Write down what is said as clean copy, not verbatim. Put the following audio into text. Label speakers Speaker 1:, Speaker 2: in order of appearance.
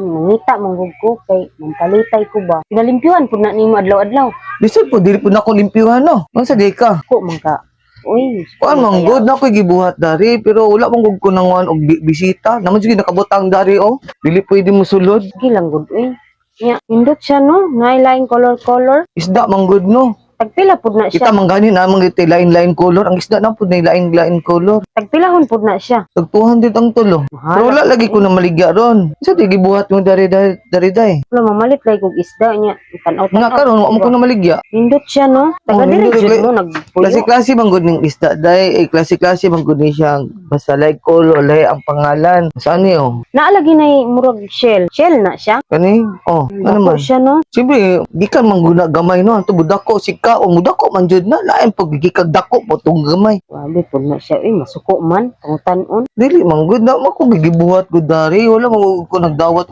Speaker 1: Mangita manggug ko kay mangkalitay ko ba. Pinalimpyuhan pud na nimo adlaw-adlaw.
Speaker 2: Bisod po dili po nako limpyuhan no. Unsa di ka?
Speaker 1: Ko man ka. Uy,
Speaker 2: Kuan man good na ko'y gibuhat dari pero wala man gud ko nang wan og bisita. Naman sige nakabutang dari oh. Dili pwede mo sulod.
Speaker 1: Sige lang gud uy. Nya, pindot siya no, naay-laing color-color.
Speaker 2: Isda man good no.
Speaker 1: Tagpila pud na
Speaker 2: Kita
Speaker 1: siya.
Speaker 2: manggani na mga lain-lain color. Ang isda na po na lain-lain color.
Speaker 1: Tagpilahon pud na siya.
Speaker 2: Tag 200 ang tulo.
Speaker 1: Mahal.
Speaker 2: Pero wala lagi ko na maligya ron. Isa di gibuhat mo dari-day.
Speaker 1: Wala mamalit lay kog isda nya. Tanaw
Speaker 2: Nga karon wa mo ko na maligya.
Speaker 1: Pindot siya no. Taga dire
Speaker 2: pindot,
Speaker 1: jud
Speaker 2: like,
Speaker 1: mo nagpuyo.
Speaker 2: Klase-klase man gud ning isda day. Klase-klase man gud ni siya. Basta like color, like ang pangalan. Saan niyo?
Speaker 1: Naalagi na murag shell. Shell na siya.
Speaker 2: Kani? Oh, ano
Speaker 1: Dako
Speaker 2: man?
Speaker 1: siya no.
Speaker 2: Siyempre, di ka mangguna gamay no. Ito budako, sika, o mudako man jud na. Lain pag gikag dako mo itong gamay.
Speaker 1: Grabe pud na siya. Uy, masuko man. Pangutan-on.
Speaker 2: Dili, manggod na. Ako gibuhat ko dari. Wala mo ko nagdawat